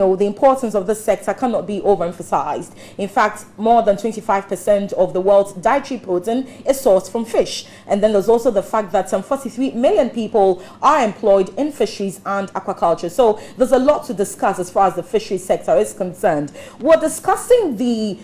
the importance of this sector cannot be overemphasized. In fact, more than 25% of the world's dietary protein is sourced from fish. And then there's also the fact that some 43 million people are employed in fisheries and aquaculture. So there's a lot to discuss as far as the fisheries sector is concerned. We're discussing the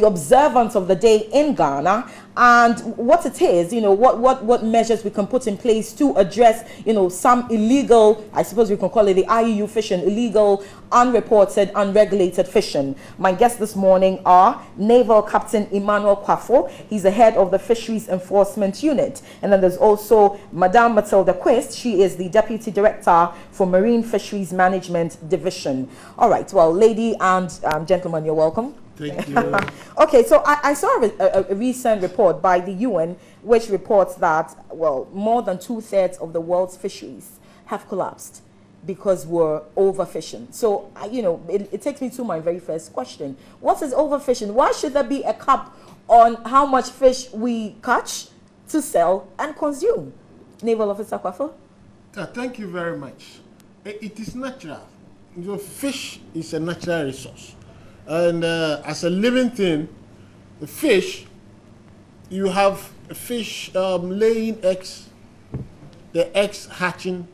observance of the day in Ghana and what it is, what measures we can put in place to address, some illegal, I suppose we can call it the IUU fishing, illegal, unreported, unregulated fishing. My guests this morning are Naval Captain Emmanuel Kwafo. He's the head of the Fisheries Enforcement Unit. And then there's also Madame Matilda Quist. She is the Deputy Director for Marine Fisheries Management Division. All right, well, lady and gentlemen, you're welcome. Thank you. Okay, so I saw a recent report by the UN which reports that, well, more than 2/3 of the world's fisheries have collapsed because we're overfishing. So, it takes me to my very first question. What is overfishing? Why should there be a cap on how much fish we catch to sell and consume? Naval Officer Kwafo? Thank you very much. It is natural. Fish is a natural resource. And as a living thing, the fish, you have a fish laying eggs, the eggs hatching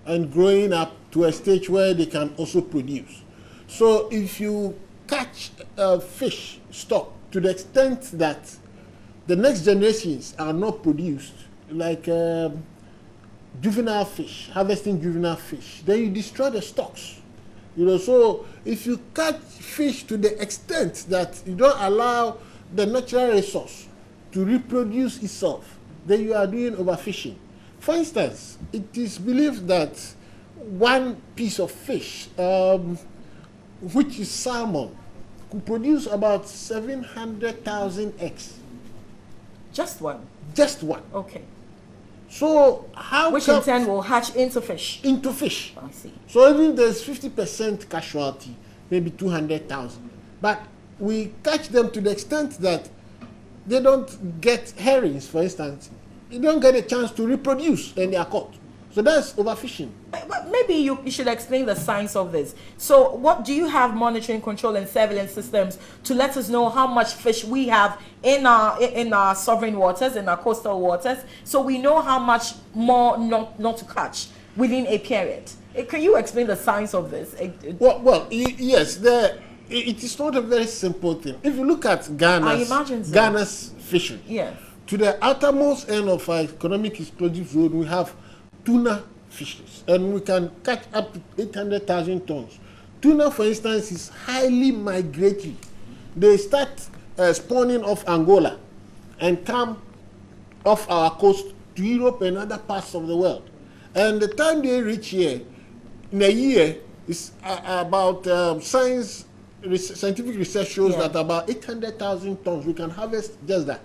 and growing up to a stage where they can also produce. So if you catch a fish stock to the extent that the next generations are not produced, like juvenile fish, harvesting juvenile fish, then you destroy the stocks. So if you catch fish to the extent that you don't allow the natural resource to reproduce itself, then you are doing overfishing. For instance, it is believed that one piece of fish, which is salmon, could produce about 700,000 eggs. Just one? Just one. Okay. So how which in turn will hatch into fish? Into fish. I see. So even there's 50% casualty, maybe 200,000. But we catch them to the extent that they don't get herrings, for instance. They don't get a chance to reproduce and they are caught. So that's overfishing. But maybe you should explain the science of this. So what do you have monitoring, control, and surveillance systems to let us know how much fish we have in our sovereign waters, in our coastal waters, so we know how much more not to catch within a period? Can you explain the science of this? Yes. It is not a very simple thing. If you look at Ghana's fishery, yes, to the outermost end of our economic exclusive zone, we have tuna fisheries, and we can catch up to 800,000 tons. Tuna, for instance, is highly migratory. They start spawning off Angola and come off our coast to Europe and other parts of the world. And the time they reach here, in a year, is about scientific research shows that about 800,000 tons we can harvest just that.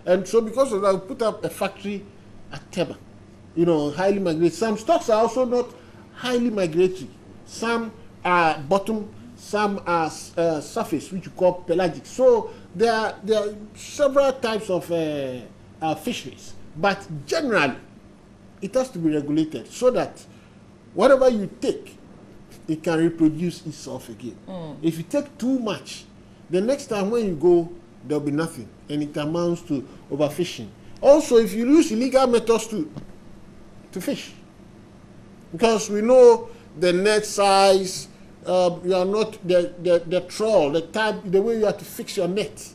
And so because of that, we put up a factory at Teba. Highly migratory. Some stocks are also not highly migratory. Some are bottom, some are surface, which you call pelagic. So there are several types of fisheries. But generally, it has to be regulated so that whatever you take, it can reproduce itself again. If you take too much, the next time when you go, there'll be nothing, and it amounts to overfishing. Also, if you use illegal methods to fish, because we know the net size, you are not the trawl, the way you have to fix your net,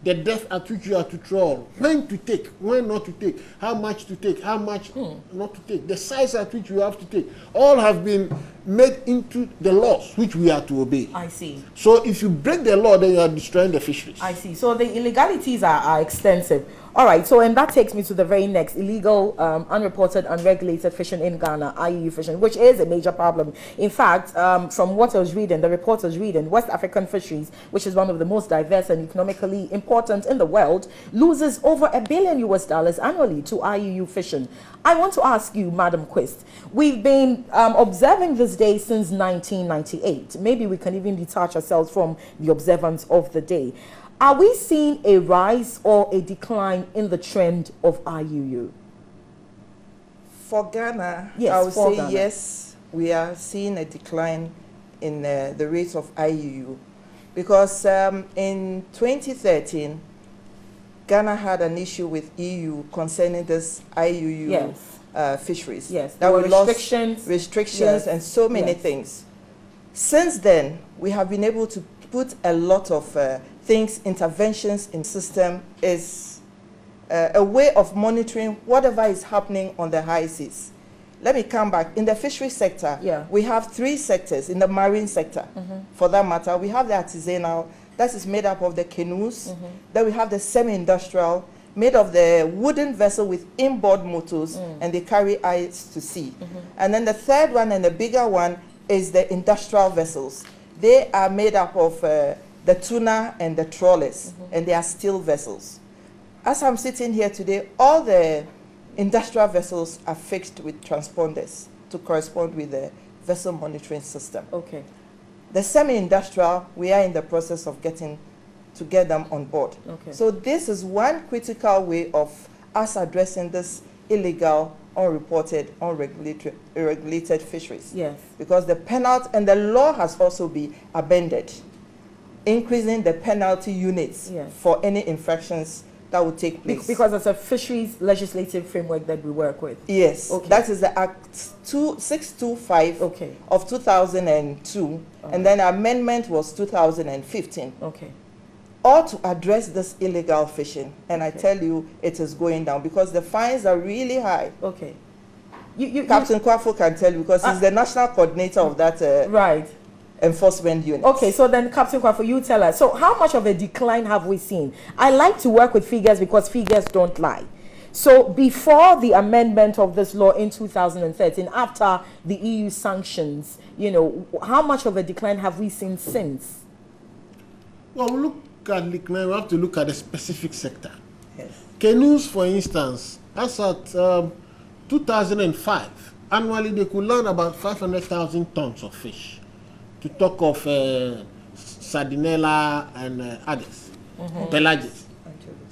the depth at which you have to trawl, when to take, when not to take, how much to take, how much not to take, the size at which you have to take, all have been made into the laws which we are to obey. I see. So if you break the law, then you are destroying the fisheries. I see. So the illegalities are extensive. All right, so and that takes me to the very next, illegal, unreported, unregulated fishing in Ghana, IUU fishing, which is a major problem. In fact, from what I was reading, the report I was reading, West African fisheries, which is one of the most diverse and economically important in the world, loses over $1 billion annually to IUU fishing. I want to ask you, Madam Quist, we've been observing this day since 1998. Maybe we can even detach ourselves from the observance of the day. Are we seeing a rise or a decline in the trend of IUU? For Ghana, yes, I would say Ghana. Yes, we are seeing a decline in the rates of IUU, because in 2013, Ghana had an issue with EU concerning this IUU yes. Fisheries. Yes, that we restrictions. lost restrictions Yes. and so many Yes. things. Since then, we have been able to put a lot of things, interventions in system, is a way of monitoring whatever is happening on the high seas. Let me come back. In the fishery sector, we have 3 sectors. In the marine sector, for that matter, we have the artisanal, that is made up of the canoes. Then we have the semi-industrial, made of the wooden vessel with inboard motors, and they carry ice to sea. And then the third one, and the bigger one, is the industrial vessels. They are made up of the tuna and the trawlers, and they are steel vessels. As I'm sitting here today, all the industrial vessels are fixed with transponders to correspond with the vessel monitoring system. Okay. The semi-industrial, we are in the process of getting to get them on board. Okay. So this is one critical way of us addressing this illegal, unreported, unregulated fisheries. Yes. Because the penalty, and the law has also been amended, increasing the penalty units for any infractions that would take place. Because it's a fisheries legislative framework that we work with. Yes. Okay. That is the Act 625 of 2002, and then amendment was 2015. Okay. All to address this illegal fishing, and I tell you, it is going down because the fines are really high. Okay. Captain Kwafo can tell you because he's the national coordinator of that right. enforcement unit. Okay, so then Captain Kwafo, you tell us, so how much of a decline have we seen? I like to work with figures because figures don't lie. So before the amendment of this law in 2013, after the EU sanctions, you know, how much of a decline have we seen since? Well, we look at decline, we have to look at a specific sector. Yes. Canoes, for instance, as at 2005, annually they could land about 500,000 tons of fish, to talk of sardinella and others, pelagic,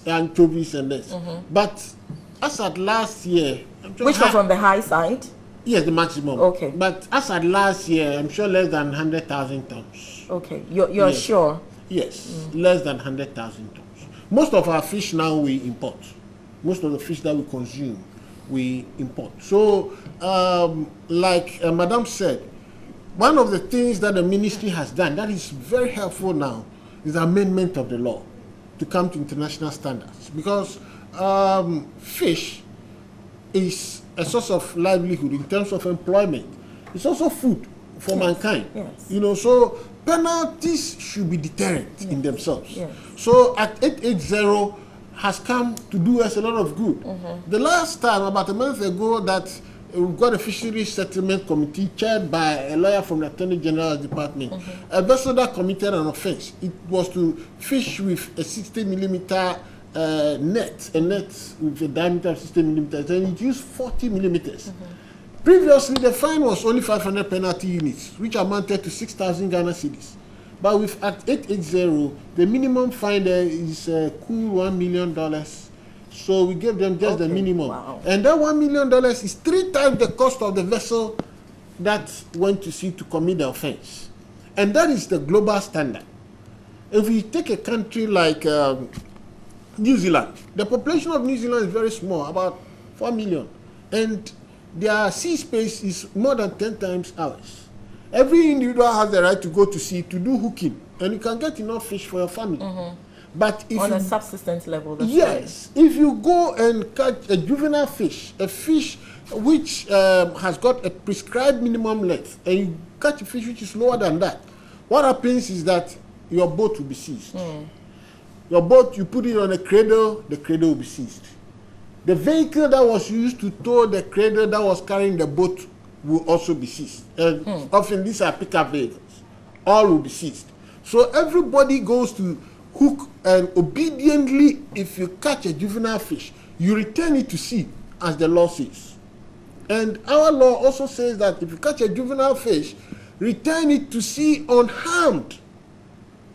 anchovies and this. But as at last year, which was on the high side? Yes, the maximum. Okay. But as at last year, I'm sure less than 100,000 tons. Okay, you're sure? Yes, less than 100,000 tons. Most of our fish now we import. Most of the fish that we consume, we import. So, like Madam said, one of the things that the ministry has done that is very helpful now is the amendment of the law to come to international standards, because fish is a source of livelihood in terms of employment. It's also food for mankind. Yes. You know, so penalties should be deterrent in themselves. Yes. So Act 880 has come to do us a lot of good. The last time, about a month ago, that we've got a fisheries settlement committee chaired by a lawyer from the Attorney General's department. A vessel that committed an offense, it was to fish with a 60 millimeter net, a net with a diameter of 60 millimeters, and it used 40 millimeters. Previously, the fine was only 500 penalty units, which amounted to 6,000 Ghana cedis. But with Act 880, the minimum fine there is cool $1 million. So we gave them just the minimum. Wow. And that $1 million is 3 times the cost of the vessel that went to sea to commit the offense. And that is the global standard. If we take a country like New Zealand, the population of New Zealand is very small, about 4 million. And their sea space is more than 10 times ours. Every individual has the right to go to sea to do hooking, and you can get enough fish for your family. But if on a subsistence level, that's yes, if you go and catch a juvenile fish, a fish which has got a prescribed minimum length, and you catch a fish which is lower than that, what happens is that your boat will be seized. Your boat, you put it on a cradle, the cradle will be seized. The vehicle that was used to tow the cradle that was carrying the boat will also be seized. And often these are pickup vehicles. All will be seized. So everybody goes to hook, and obediently, if you catch a juvenile fish, you return it to sea as the law says. And our law also says that if you catch a juvenile fish, return it to sea unharmed.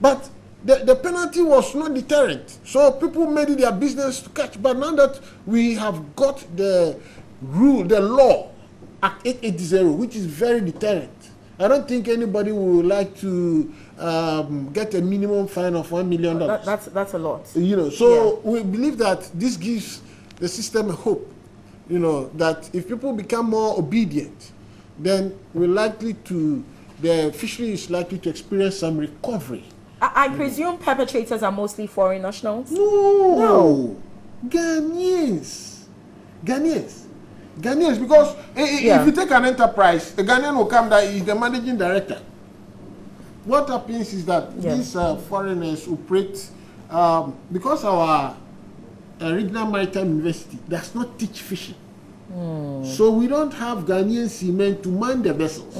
But the penalty was not deterrent. So people made it their business to catch. But now that we have got the rule, the law, Act 880, which is very deterrent, I don't think anybody would like to get a minimum fine of $1 million. That's a lot. You know, so we believe that this gives the system a hope. You know, that if people become more obedient, then the fishery is likely to experience some recovery. I presume perpetrators are mostly foreign nationals? No. Ghanaians, because if you take an enterprise, the Ghanaian will come there, is the managing director. What happens is that these foreigners operate, because our regional maritime university does not teach fishing. So we don't have Ghanaian seamen to man the vessels.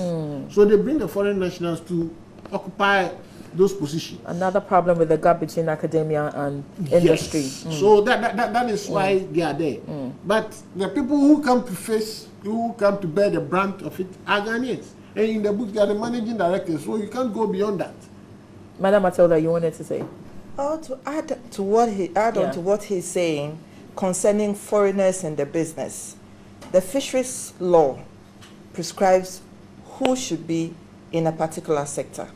So they bring the foreign nationals to occupy those positions. Another problem with the gap between academia and industry. So that is why they are there. But the people who come to bear the brunt of it are Ghanaians. And in the book, they are the managing directors, so you can't go beyond that. Madam Matilda, you wanted to say? Oh, to add on to what he's saying concerning foreigners and the business, the fisheries law prescribes who should be in a particular sector.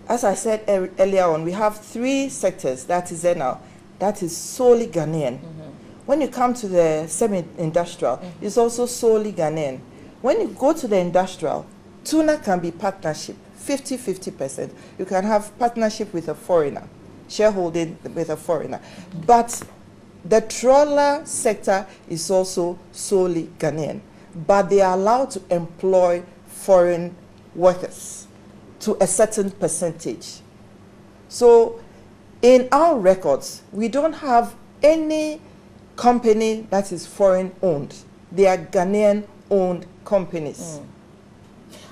As I said earlier on, we have 3 sectors that is there now. That is solely Ghanaian. When you come to the semi-industrial, it's also solely Ghanaian. When you go to the industrial, tuna can be partnership, 50-50%. You can have partnership with a foreigner, shareholding with a foreigner. But the trawler sector is also solely Ghanaian. But they are allowed to employ foreign workers to a certain percentage. So in our records, we don't have any company that is foreign owned. They are Ghanaian owned companies.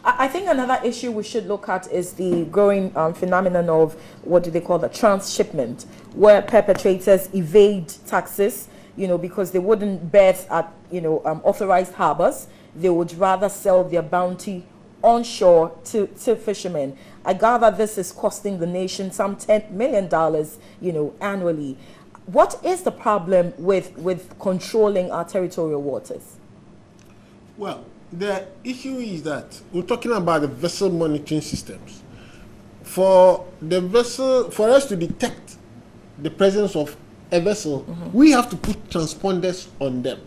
I think another issue we should look at is the growing phenomenon of what do they call the transshipment, where perpetrators evade taxes, you know, because they wouldn't berth at, you know, authorized harbors. They would rather sell their bounty onshore to fishermen. I gather this is costing the nation some $10 million, you know, annually. What is the problem with controlling our territorial waters? Well, the issue is that we're talking about the vessel monitoring systems. For us to detect the presence of a vessel, we have to put transponders on them.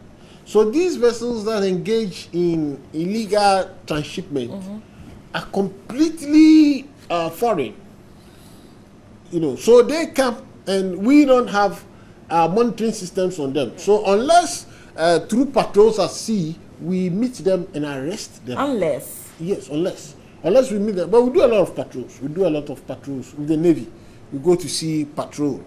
So these vessels that engage in illegal transshipment are completely foreign. You know, so they come and we don't have monitoring systems on them. So unless through patrols at sea, we meet them and arrest them. Unless we meet them. But we do a lot of patrols. We do a lot of patrols with the Navy. We go to sea patrol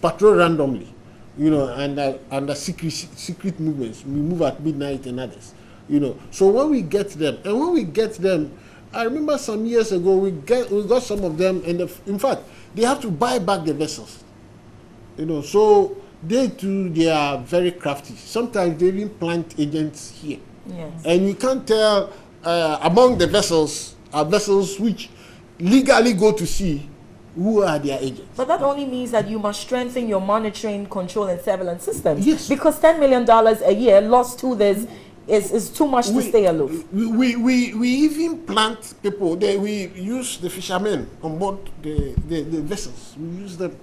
randomly, you know, and under secret movements. We move at midnight and others, you know. So when we get them, I remember some years ago we got some of them, and in fact they have to buy back the vessels, you know. So they are very crafty. Sometimes they even plant agents here. Yes. And you can't tell among the vessels which legally go to sea who are their agents. But that only means that you must strengthen your monitoring, control, and surveillance systems. Yes. Because $10 million a year lost to this is too much to stay aloof. We even plant people. We use the fishermen on board the vessels. We use them.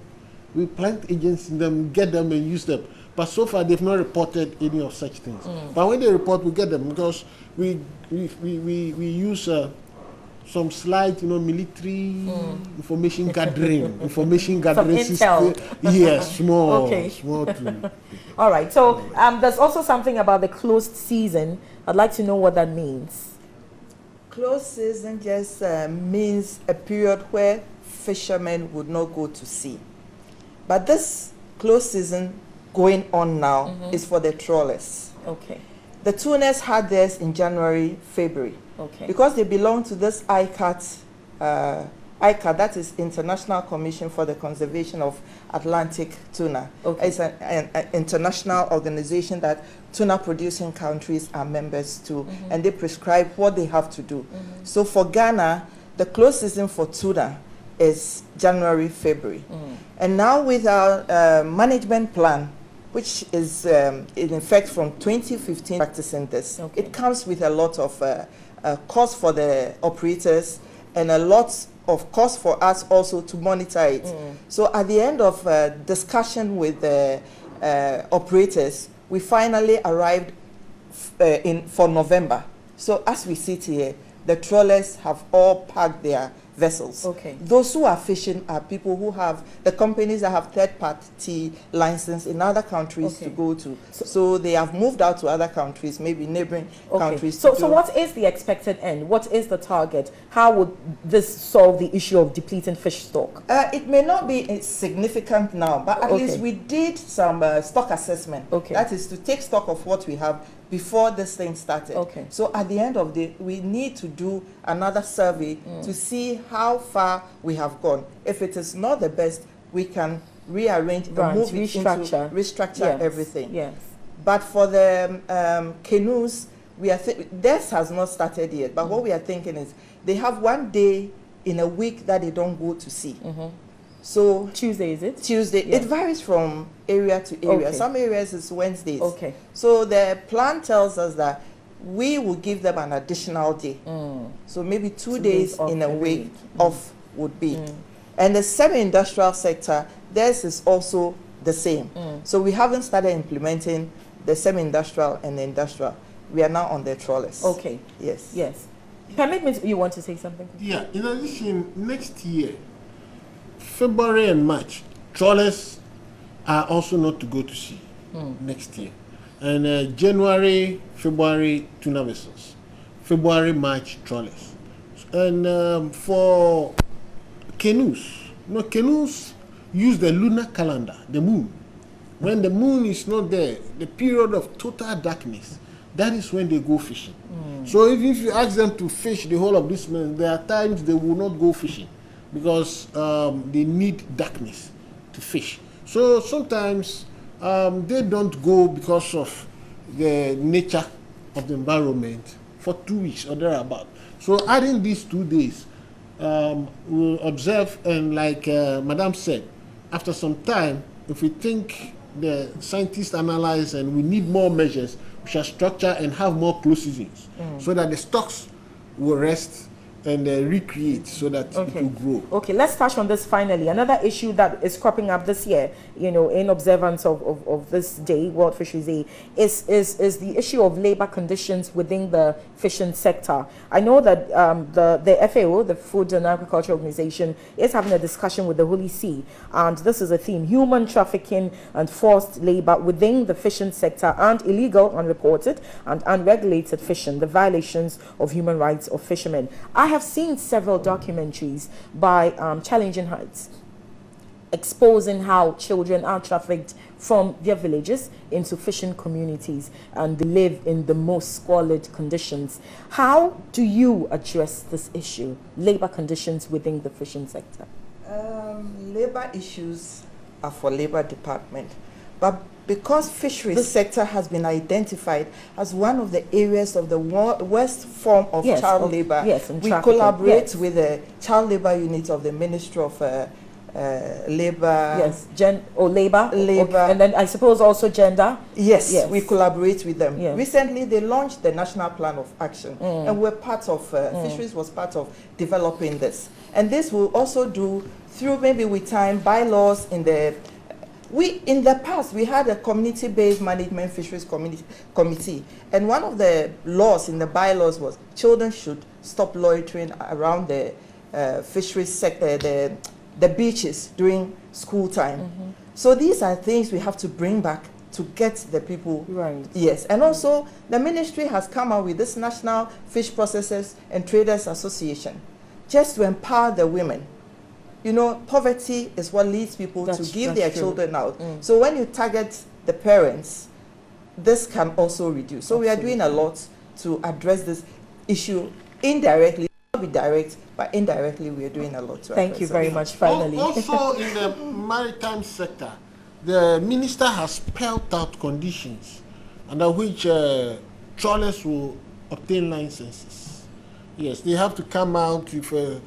We plant agents in them, get them and use them. But so far they've not reported any of such things. But when they report, we get them because we use some slight, you know, military information gathering, system. Yes, small, Okay. small too. All right. So there's also something about the closed season. I'd like to know what that means. Closed season just means a period where fishermen would not go to sea. But this closed season going on now is for the trawlers. Okay. The tuners had theirs in January, February. Okay. Because they belong to this ICAT, that is International Commission for the Conservation of Atlantic Tuna. Okay. It's an international organization that tuna producing countries are members to, and they prescribe what they have to do. So for Ghana, the closed season for tuna is January, February. And now with our management plan, which is in effect from 2015 practicing this, it comes with a lot of cost for the operators and a lot of cost for us also to monitor it. So at the end of discussion with the operators, we finally arrived for November. So as we sit here, the trawlers have all parked their vessels. Okay. Those who are fishing are people who have, the companies that have third-party license in other countries to go to. So they have moved out to other countries, maybe neighboring countries. So what is the expected end? What is the target? How would this solve the issue of depleting fish stock? It may not be significant now, but at least we did some stock assessment. That is to take stock of what we have before this thing started. So at the end of the day, we need to do another survey to see how far we have gone. If it is not the best, we can rearrange, move it into restructure everything. Yes. But for the canoes, we are this has not started yet. But what we are thinking is they have one day in a week that they don't go to sea. So Tuesday, is it? Tuesday. It varies from area to area. Some areas is Wednesdays. So the plan tells us that we will give them an additional day. So maybe 2 days in a week off would be. And the semi-industrial sector, theirs is also the same. So we haven't started implementing the semi-industrial and the industrial. We are now on the trawlers. Yes. Yes. Permit me, you want to say something? Yeah. In addition, next year, February and March, trawlers are also not to go to sea next year. And January, February, tuna vessels. February, March, trawlers. And for canoes, canoes use the lunar calendar, the moon. When the moon is not there, the period of total darkness, that is when they go fishing. So if you ask them to fish the whole of this month, there are times they will not go fishing, because they need darkness to fish. So sometimes they don't go because of the nature of the environment for 2 weeks or thereabout. So adding these 2 days, we'll observe, and like Madam said, after some time, if we think the scientists analyze and we need more measures, we shall structure and have more close seasons so that the stocks will rest and recreate so that it will grow. Okay, let's touch on this finally. Another issue that is cropping up this year, in observance of this day, World Fisheries Day, is the issue of labor conditions within the fishing sector. I know that the FAO, the Food and Agriculture Organization, is having a discussion with the Holy See, and this is a theme: human trafficking and forced labor within the fishing sector, and illegal, unreported, and unregulated fishing, the violations of human rights of fishermen. I have seen several documentaries by Challenging Heights exposing how children are trafficked from their villages into fishing communities and they live in the most squalid conditions. How do you address this issue, labor conditions within the fishing sector? Labor issues are for Labor Department, but because fisheries sector has been identified as one of the areas of the worst form of child labor, we collaborate with the child labor unit of the Ministry of Labor. Labor. Labor. And then I suppose also gender. Yes, we collaborate with them. Recently, they launched the National Plan of Action, and we're part of, fisheries was part of developing this. And this will also do through, maybe with time, bylaws in the in the past, we had a community-based management fisheries committee, and one of the laws in the bylaws was children should stop loitering around the fisheries sector, the beaches during school time. So these are things we have to bring back to get the people. Yes, and also the ministry has come out with this National Fish Processors and Traders Association, just to empower the women. Poverty is what leads people to give their children out. So when you target the parents, this can also reduce. So we are doing a lot to address this issue indirectly, not be direct, but indirectly we are doing a lot to Thank you very much, finally. Also in the maritime sector, the minister has spelled out conditions under which trawlers will obtain licenses. Yes, they have to come out with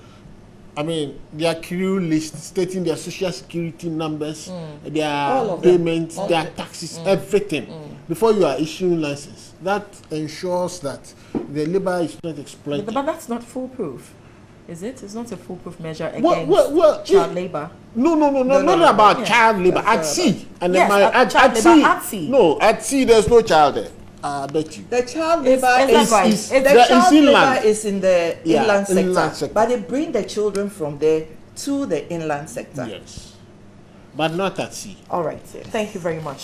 I mean, their crew list stating their social security numbers, All their of them. payments, All their of it. taxes, everything, before you are issuing license. That ensures that the labor is not exploited. But that's not foolproof, is it? It's not a foolproof measure against Well, child labor. No, no, not about yeah. child labor. At That's sea. And Yes, at child labor sea. at sea. No, at sea there's no child there. I bet you. The child Is- labor is that is, right? is- It's- the there is child labor inland. is in the Yeah, inland inland sector, sector. but they bring the children from there to the inland sector. Yes. But not at sea. All right. Thank you very much.